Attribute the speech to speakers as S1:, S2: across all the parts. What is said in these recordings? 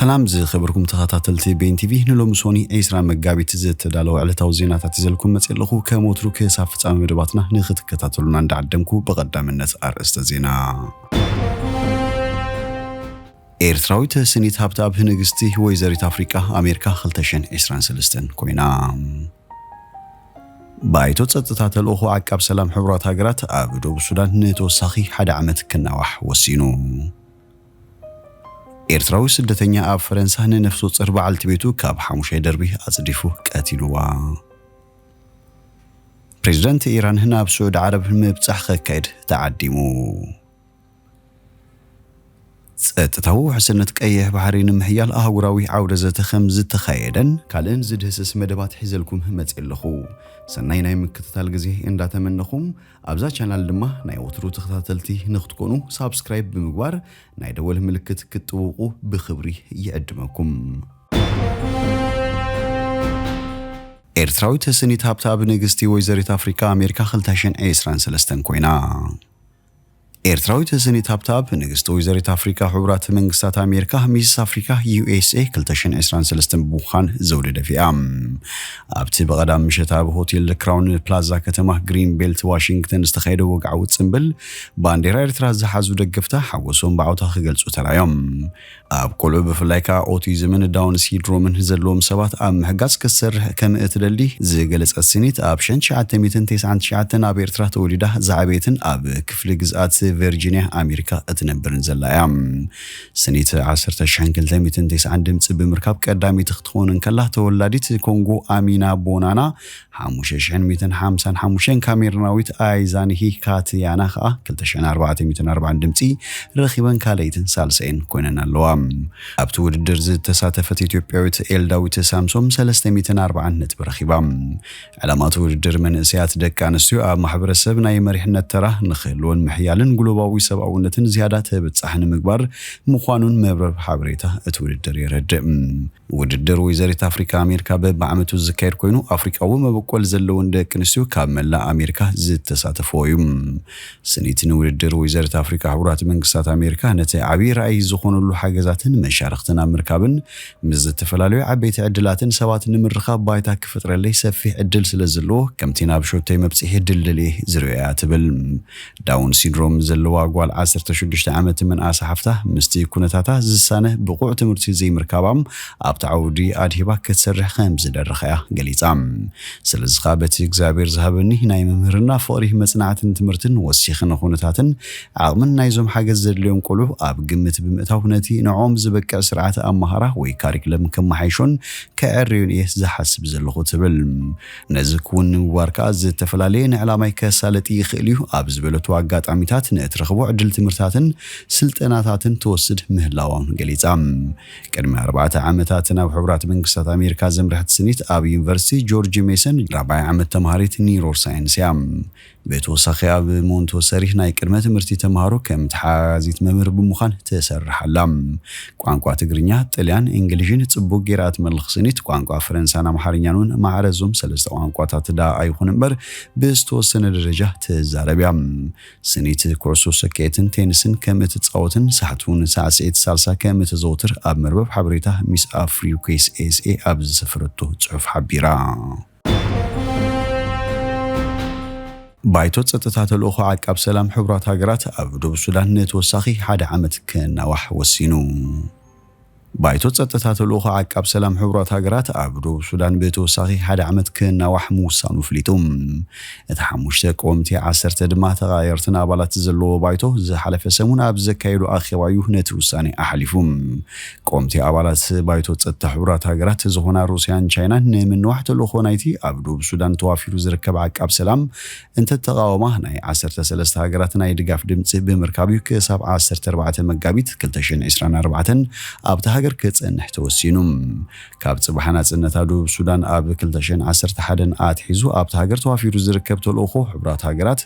S1: سلام زي خبركم تخاطلتي بين تي في نلو مسوني ايسرا مغابي تزت دالو على توزينات تزلكم مصلخو كموترو كصاف صام مدباتنا نختكتاتلونا ندعدمكو بقدامነት ارسته زينا ኤርትራዊት ስኒት ሀብታብ ንግስቲ ወይዘሪት አፍሪካ አሜሪካ 2023 ኮይና ባይቶ ጸጥታ ተልእኾ ዓቃብ ሰላም ሕብራት ሃገራት ኣብ ደቡብ ሱዳን ንተወሳኺ ሓደ ዓመት ክናዋሕ ወሲኑ ኤርትራዊ ስደተኛ ኣብ ፈረንሳ ንነፍሱ ጽር በዓልቲ ቤቱ ካብ ሓሙሻይ ደርቢ ኣጽዲፉ ቀቲሉዋ ፕሬዝዳንት ኢራን ናብ ሱዑድ ዓረብ ምብጻሕ ከካይድ ተዓዲሙ ጸጥታው ሕስነት ቀይሕ ባህሪን ምሕያል አህጉራዊ ዓውደ ዘተኸም ዝተኻየደን ካልእን ዝድህስስ መደባት ሒዘልኩም መጽለኹ ሰናይ ናይ ምክትታል ግዜ እንዳተመነኹም ኣብዛ ቻናል ድማ ናይ ወትሩ ተኸታተልቲ ንኽትኮኑ ሳብስክራይብ ብምግባር ናይ ደወል ምልክት ክትጥውቁ ብኽብሪ ይዕድመኩም ኤርትራዊት ስኒት ሀብታብ ንግስቲ ወይዘሪት አፍሪካ አሜሪካ 2023 ኮይና ኤርትራዊት ስኒት ሀብታብ ንግስቲ ወይዘሪት አፍሪካ ሕብራት መንግስታት አሜሪካ ሚስ አፍሪካ USA 2023 ቡኻን ዘውደ ደፊኣ ኣብቲ በቀዳም ምሽታ በሆቴል ክራውን ፕላዛ ከተማ ግሪን ቤልት ዋሽንግተን ዝተኻየደ ወግዓዊ ጽምብል ባንዴራ ኤርትራ ዝሓዙ ደገፍታ ሓወሶም ባዕውታ ክገልጹ ተራዮም ኣብ ቆልዑ ብፍላይካ ኦቲዝምን ዳውን ሲንድሮምን ዘለዎም ሰባት ኣብ ምሕጋዝ ክሰርሕ ከም እትደሊ ዝገለጸት ስኒት ኣብ 1999 ኣብ ኤርትራ ተወሊዳ ዝዓበየትን ኣብ ክፍሊ ግዝኣት ቨርጂኒያ አሜሪካ እትነብርን ዘላያ ስኒት 1990 ድምጽ ብምርካብ ቀዳሚት ክትኾን ከላ ተወላዲት ኮንጎ አሚና ቦናና 1955 ካሜሩናዊት አይዛንሂ ካትያና 2440 ድምጽ ረኺበን ካለይትን ሳልሰይን ኮይነን ኣለዋ ኣብቲ ውድድር ዝተሳተፈት ኢትዮጵያዊት ኤልዳዊት ሳምሶም 340 ነጥብ ረኺባ ዓላማቱ ውድድር መንእሰያት ደቂ ኣንስትዮ ኣብ ማሕበረሰብ ናይ መሪሕነት ተራ ንኽህልዎን ምሕያልን ግሎባዊ ሰብኣውነትን ዝያዳ ተበጻሕን ምግባር ምዃኑን መብረብ ሓበሬታ እቲ ውድድር ይረድእ ውድድር ወይዘሪት አፍሪካ አሜሪካ በዓመቱ ዝካየድ ኮይኑ አፍሪካዊ መበቆል ዘለውን ደቂ ኣንስትዮ ካብ መላእ አሜሪካ ዝተሳተፈዩ ስኒትን ውድድር ወይዘሪት አፍሪካ ሕብራት መንግስታት አሜሪካ ነቲ ዓቢ ራእይ ዝኾነሉ ሓገዛትን መሻርክትን ኣምርካብን ምስ ዝተፈላለዩ ዓበይቲ ዕድላትን ሰባት ንምርኻብ ባይታ ክፈጥረለይ ሰፊሕ ዕድል ስለዘለዎ ከምቲ ናብ ሾተይ መብጽሒ ድልድል ዝርያ ትብል ዳውን ሲንድሮም ዘለዋ ጓል 16 ዓመት መንኣስ ሓፍታ ምስቲ ኩነታታ ዝሳነ ብቁዕ ትምህርቲ ዘይምርካባም ኣብ ተዓውዲ ኣድሂባ ክትሰርሕ ከም ዝደረኸያ ገሊጻ ስለዚ ኻበት እግዚአብሔር ዝሃበኒ ናይ መምህርና ፍቕሪ መጽናዕትን ትምህርትን ወሲኽን ኩነታትን ዓቕምን ናይዞም ሓገዝ ዘድልዮም ቆልዑ ኣብ ግምት ብምእታው ነቲ ንዖም ዝበቅዕ ስርዓት ኣመሃራ ወይ ካሪክለም ከመሓይሾን ከዕርዩን እየ ዝሓስብ ዘለኹ ትብል ነዚ ኩን ምባርካ ዝተፈላለየ ንዕላማይ ከሳለጥ ይኽእል እዩ ኣብ ዝበለቱ ኣጋጣሚታት ንእትረኽቦ ዕድል ትምህርታትን ስልጠናታትን ተወስድ ምህላዋን ገሊጻ ቅድሚ 4 ዓመታት ናብ ሕብራት መንግስታት አሜሪካ ዘምርሕት ስኒት ኣብ ዩኒቨርሲቲ ጆርጅ ሜሰን 4 ዓመት ተማሃሪት ኒውሮሳይንስ እያ በተወሳኺ ኣብ ሞንቶሰሪ ናይ ቅድመ ትምህርቲ ተማሃሮ ከም ተሓዚት መምህር ብምዃን ተሰርሓላ ቋንቋ ትግርኛ ጣልያን እንግሊዝን ጽቡቕ ጌራት መልኽ ስኒት ቋንቋ ፈረንሳይን ኣምሓርኛን ማዕረዞም ሰለስተ ቋንቋታት ዳ ኣይኹን እምበር ብዝተወሰነ ደረጃ ተዛረብያ ስኒት ኩዕሶ ሰኬትን ቴኒስን ከም እትጻወትን ሳሕቱን ሳዕስዒት ሳልሳ ከም እትዘውትር ኣብ መርበብ ሓበሬታ ሚስ አፍሪካ USA ኣብ ዝሰፈረቶ ጽሑፍ ሓቢራ ባይቶ ጸጥታ ተልእኾ ዓቃብ ሰላም ሕብራት ሃገራት ኣብ ደቡብ ሱዳን ንተወሳኺ ሓደ ዓመት ክናዋሕ ወሲኑ ባይቶ ጸጥታ ተልእኾ ዓቃብ ሰላም ሕብራት ሃገራት ኣብ ደቡብ ሱዳን በተወሳኺ ሓደ ዓመት ክናዋሕ ምውሳኑ ፍሊጡ እቲ ሓሙሽተ ቆምቲ 10 ድማ ተቓየርትን ኣባላት ዘለዎ ባይቶ ዝሓለፈ ሰሙን ኣብ ዘካየዱ ኣኼባዩ ነቲ ውሳኔ ኣሕሊፉ ቆምቲ ኣባላት ባይቶ ጸጥታ ሕብራት ሃገራት ዝኾና ሩስያን ቻይናን ንምንዋሕ ተልእኾ ናይቲ ኣብ ደቡብ ሱዳን ተዋፊሩ ዝርከብ ዓቃብ ሰላም እንተተቃወማ ናይ 13 ሃገራት ናይ ድጋፍ ድምጽ ብምርካብዩ ክሳብ 14 መጋቢት 2024 ኣብታ ሃገር ክጽንሕ ተወሲኑ ካብ ጽባሕ ናጽነት ደቡብ ሱዳን ኣብ 2011 ኣትሒዙ ኣብታ ሃገር ተዋፊሩ ዝርከብ ተልእኾ ሕብራት ሃገራት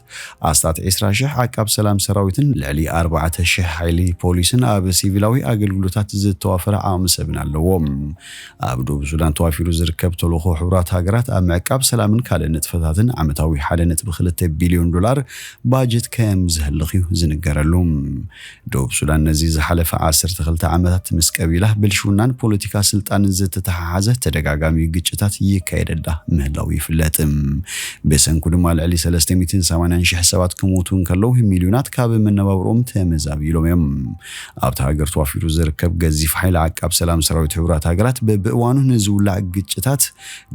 S1: ኣስታት 20,000 ዓቃብ ሰላም ሰራዊትን ልዕሊ 4,000 ሓይሊ ፖሊስን ኣብ ሲቪላዊ ኣገልግሎታት ዝተዋፈረ ዓቕሚ ሰብን ኣለዎም ኣብ ደቡብ ሱዳን ተዋፊሩ ዝርከብ ተልእኾ ሕብራት ሃገራት ኣብ ምዕቃብ ሰላምን ካልእ ንጥፈታትን ዓመታዊ 1.2 ቢልዮን ዶላር ባጀት ከም ዝህልኽ ዝንገረሉ ደቡብ ሱዳን ነዚ ዝሓለፈ 12 ዓመታት ምስ ቀቢላ ተባሂላ ብልሹናን ፖለቲካ ስልጣን ዝተተሓሓዘ ተደጋጋሚ ግጭታት ይካየደላ ምህላው ይፍለጥም በሰንኩ ድማ ልዕሊ 380,000 ሰባት ክሞቱ እንከለዉ ሚሊዮናት ካብ መነባብሮም ተመዛቢሎም እዮም ኣብታ ሃገር ተዋፊሩ ዝርከብ ገዚፍ ሓይሊ ዓቃብ ሰላም ሰራዊት ሕብራት ሃገራት በብእዋኑ ንዝውላዕ ግጭታት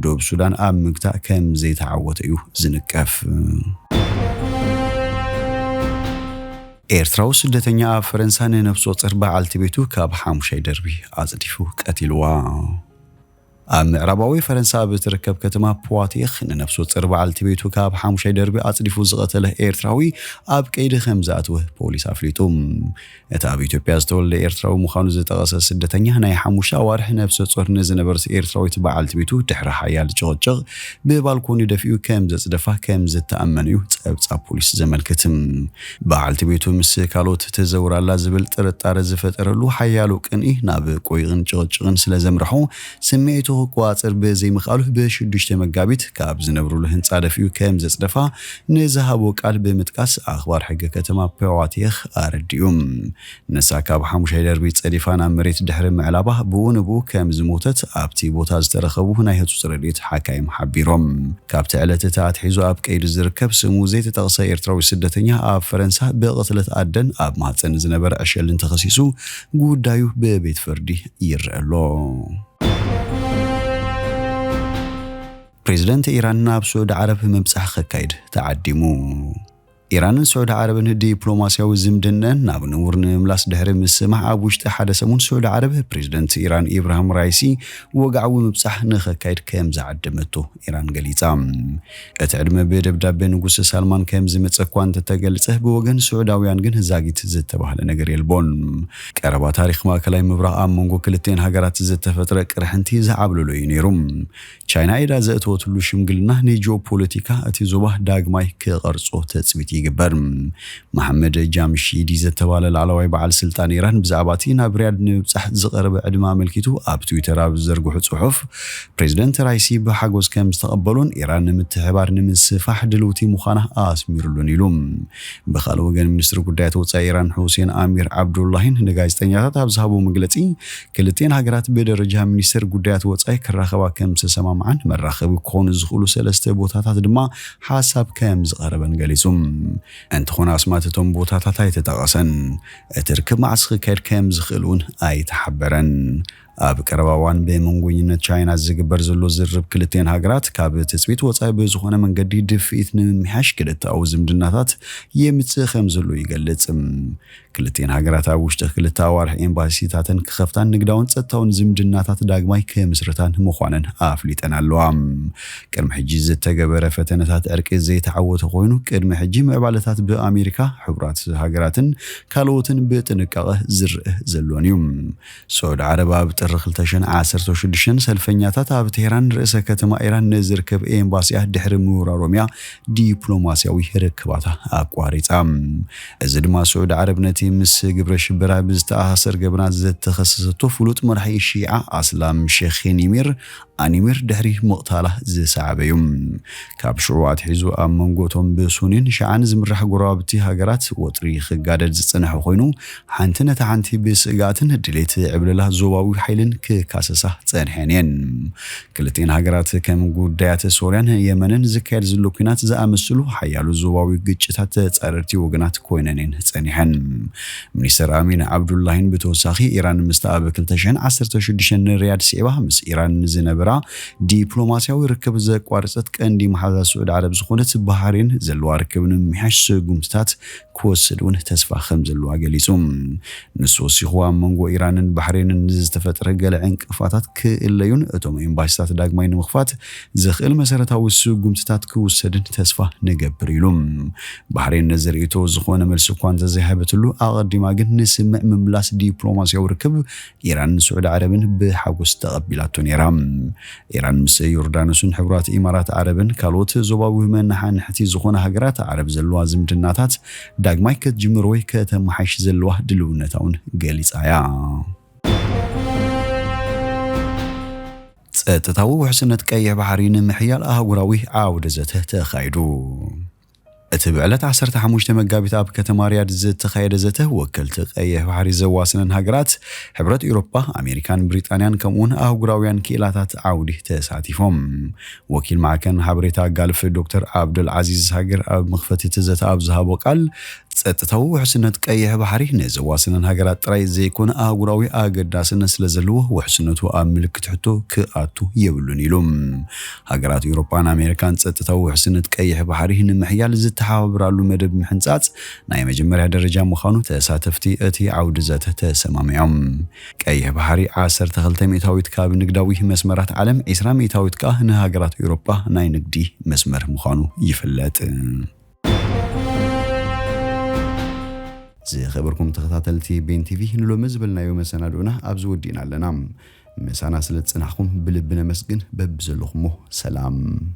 S1: ደቡብ ሱዳን ኣብ ምግታእ ከም ዘይተዓወተ እዩ ዝንቀፍ ኤርትራው ስደተኛ ኣብ ፈረንሳይ ንነፍሱ ወከፍ በዓልቲ ቤቱ ካብ 5 ደርቢ ኣጽዲፉ ቀቲልዋ ኣብ ምዕራባዊ ፈረንሳይ ብትርከብ ከተማ ፖዋቲኽ ንነፍሱ ወከፍ በዓልቲ ቤቱ ካብ 5 ደርቢ ኣጽዲፉ ዝቐተለ ኤርትራዊ ኣብ ቀይዲ ከምዛኣትወ ፖሊስ ኣፍሊጡ እቲ ኣብ ኢትዮጵያ ዝተወለደ ኤርትራዊ ምዃኑ ዝተጠቐሰ ስደተኛ ናይ 5 ኣዋርሕ ነፍሰ ጡር ንዝነበረት ኤርትራዊት በዓልቲ ቤቱ ድሕሪ ሓያል ጭቕጭቕ ብባልኮኒ ደፊኡ ከም ዘጽደፋ ከም ዝተኣመነ እዩ ጸብጻብ ፖሊስ ዘመልክትም በዓልቲ ቤቱ ምስ ካልኦት ተዘውራላ ዝብል ጥርጣረ ዝፈጠረሉ ሓያሉ ቅንኢ ናብ ቆይቕን ጭቕጭቕን ስለ ዘምርሖ ስምዒቱ ቋጽር በዘይምኻሉ በ6 መጋቢት ካብ ዝነብሩሉ ህንጻ ደፊኡ ከም ዘጽደፋ ንዝሃቦ ቃል ብምጥቃስ ኣኽባር ሕጊ ከተማ ፖዋቲኽ ኣረዲዮም ነሳ ካብ 5 ደርቢ ጸዲፋ ናብ መሬት ድሕሪ ምዕላባ ብኡንቡ ከም ዝሞተት ኣብቲ ቦታ ዝተረኸቡ ናይ ህጹጽ ረድኤት ሓካይም ሓቢሮም ካብቲ ዕለት ኣትሒዙ ኣብ ቀይዲ ዝርከብ ስሙ ዘይተጠቕሰ ኤርትራዊ ስደተኛ ኣብ ፈረንሳይ ብቕትለት ኣደን ኣብ ማህፀን ዝነበረ ዕሸልን ተኸሲሱ ጉዳዩ በቤት ፍርዲ ይረአሎ بريزيدنت إيران ناب سعود عرب مبصح خكايد تعدمو إيران سعود عربن دبلوماسياوي زمدنن ናብ ንውር ንምምላስ ድሕሪ ምስማዕ ኣብ ውሽጢ ሓደ ሰሙን سعود عرب ፕሬዝደንት ኢራን ኢብራሂም ራይሲ ወግዓዊ ምብጻሕ ንኸካይድ ከም ዝዓደመቶ ኢራን ገሊጻ እቲ ዕድመ በደብዳቤ ንጉስ ሳልማን ከም ዝመጽ እኳ እንተተገልጸ ብወገን ስዑዳውያን ግን ዛጊት ዝተባህለ ነገር የልቦን ቀረባ ታሪኽ ማእከላይ ምብራቕ ኣብ መንጎ ክልቴን ሃገራት ዝተፈጥረ ቅርሕንቲ ዝዓብልሉ እዩ ነይሩም ቻይና ኢዳ ዘእትወትሉ ሽምግልና ንጂኦፖለቲካ እቲ ዞባ ዳግማይ ክቐርጾ ተጽቢት ይግበር መሐመድ ጃምሺዲ ዝተባለ ላዕለዋይ በዓል ስልጣን ኢራን ብዛዕባቲ ናብ ሪያድ ንብጻሕ ዝቐረበ ዕድማ መልኪቱ ኣብ ትዊተር ኣብ ዘርግሑ ጽሑፍ ፕሬዝደንት ራይሲ ብሓጎስ ከም ዝተቐበሉን ኢራን ንምትሕባር ንምስፋሕ ድልውቲ ምዃና ኣስሚሩሉን ኢሉም ብኻልእ ወገን ሚኒስትር ጉዳያት ወጻኢ ኢራን ሁሴን አሚር ዓብዱላሂን ንጋዜጠኛታት ኣብ ዝሃቦ መግለጺ ክልቴን ሃገራት በደረጃ ሚኒስትር ጉዳያት ወጻኢ ክራኸባ ከም ዝሰማምዓን መራኸቢ ክኾኑ ዝኽእሉ ሰለስተ ቦታታት ድማ ሓሳብ ከም ዝቐረበን ገሊጹም እንተኾነ ኣስማተቶም ቦታታት ኣይተጠቐሰን እቲ ርክብ መዓስ ክካየድ ከም ዝኽእሉን ኣይተሓበረን ኣብ ቀረባዋን በመንጎኝነት ቻይና ዝግበር ዘሎ ዝርብ ክልቴን ሃገራት ካብ ትጽቢት ወጻኢ በዝኾነ መንገዲ ድፍኢት ንምምሕያሽ ክልተኣው ዝምድናታት የምጽእ ከም ዘሎ ይገልጽ ክልቴን ሃገራት ኣብ ውሽጢ ክልተ ኣዋርሕ ኤምባሲታትን ክኸፍታን ንግዳውን ጸጥታውን ዝምድናታት ዳግማይ ከምስርታን ምዃነን ኣፍሊጠን ኣለዋ ቅድሚ ሕጂ ዝተገበረ ፈተነታት ዕርቂ ዘይተዓወተ ኮይኑ ቅድሚ ሕጂ ምዕባለታት ብኣሜሪካ ሕብራት ሃገራትን ካልኦትን ብጥንቃቐ ዝርአ ዘሎን እዩ سعود عرب ጥር 2016 ሰልፈኛታት ኣብ ቴህራን ርእሰ ከተማ ኢራን ንዝርከብ ኤምባሲያ ድሕሪ ምውራሮምያ ዲፕሎማሲያዊ ርክባታ ኣቋሪጻ እዚ ድማ سعود عرب ነቲ ምስ ግብረ ሽበራ ብዝተኣሳሰር ገብናት ዝተኸሰሰቶ ፍሉጥ መራሒ ሺዓ ኣስላም ሼኽ ኒሚር ኣኒሚር ድሕሪ መቕታላ ዝሰዓበዮም ካብ ሽዑዋት ሒዙ ኣብ መንጎቶም ብሱኒን ሻዓን ዝምራሕ ጎራብቲ ሃገራት ወጥሪ ክጋደድ ዝጽንሐ ኮይኑ ሓንቲ ነታ ሓንቲ ብስጋትን ድሌት ዕብለላ ዞባዊ ሓይልን ክካሰሳ ጸንሐን ክልቴን ሃገራት ከም ጉዳያት ሶርያን የመንን ዝካየድ ዘሎ ኩናት ዝኣመሰሉ ሓያሉ ዞባዊ ግጭታት ተጻረርቲ ወገናት ኮይነን ጸኒሐን ሚኒስትር አሚን ዓብዱላሂን ብተወሳኺ ኢራን ምስተኣበ 2016 ንሪያድ ሲዕባ ምስ ኢራን ዝነበራ ዲፕሎማሲያዊ ርክብ ዘቋርጸት ቀንዲ ማሕበረሰብ سعود عرب ዝኾነት ባህሬን ዘለዋ ርክብ ንምሕያሽ ጉምስታት ክወስዱን ተስፋ ከም ዘለዋ ገሊጹም ንሱ ሲኹ ኣብ መንጎ ኢራንን ባህሬንን ዝተፈጠረ ገለ ዕንቅፋታት ክእለዩን እቶም ኤምባሲታት ዳግማይ ንምኽፋት ዝኽእል መሰረታዊ ጉምስታት ክወስድን ተስፋ ንገብር ኢሉም ባህሬን ነዘርእቶ ዝኾነ መልስ እኳ እንተዘይሃበትሉ ኣቐዲማ ግን ንስምዕ ምምላስ ዲፕሎማሲያዊ ርክብ ኢራን سعود عربን ብሓጎስ ተቐቢላቶ ነይራ ኢራን ምስ ዮርዳኖስን ሕብራት ኢማራት ዓረብን ካልኦት ዞባዊ መናሓንሕቲ ዝኾነ ሃገራት ዓረብ ዘለዋ ዝምድናታት ዳግማይ ክትጅምር ወይ ከተመሓሽ ዘለዋ ድልውነታውን ገሊጻያ ጸጥታዊ ውሕስነት ቀይሕ ባሕሪ ንምሕያል ኣህጉራዊ ዓውደ ዘተ ተኻይዱ اتبعلت 15 مقابيت اب كتما رياض زتخيد زته وكلت قيه بحري زواسنن هاجرات حبرت اوروبا امريكان بريطانيان كمون اهغراويان كيلاتات عودي تساتيفهم وكيل معكن حبريتا قالف دكتور عبد العزيز هاجر اب مخفتي تزت اب زهابو قال ጸጥታው ውሕስነት ቀይሕ ባሕሪ ንዘዋስነን ሃገራት ጥራይ ዘይኮነ ኣህጉራዊ ኣገዳስነት ስለዘለዎ ውሕስነቱ ኣብ ምልክት ሕቶ ክኣቱ የብሉን ኢሎም ሃገራት ኤውሮፓን ኣሜሪካን ጸጥታው ውሕስነት ቀይሕ ባሕሪ ንምሕያል ዝተሓባበራሉ መደብ ምሕንጻጽ ናይ መጀመርያ ደረጃ ምዃኑ ተሳተፍቲ እቲ ዓውዲ ዘተ ተሰማሚዖም ቀይሕ ባሕሪ 12 ሜታዊት ካብ ንግዳዊ መስመራት ዓለም 20 ሜታዊት ካ ንሃገራት ኤውሮፓ ናይ ንግዲ መስመር ምዃኑ ይፍለጥ زي خبركم تخطاتلتي بين تي في نلو مزبلنا يوم سنادونا أبزو ودينا لنا مسانا سلت سنحكم بلبنا مسجن ببزلخمو سلام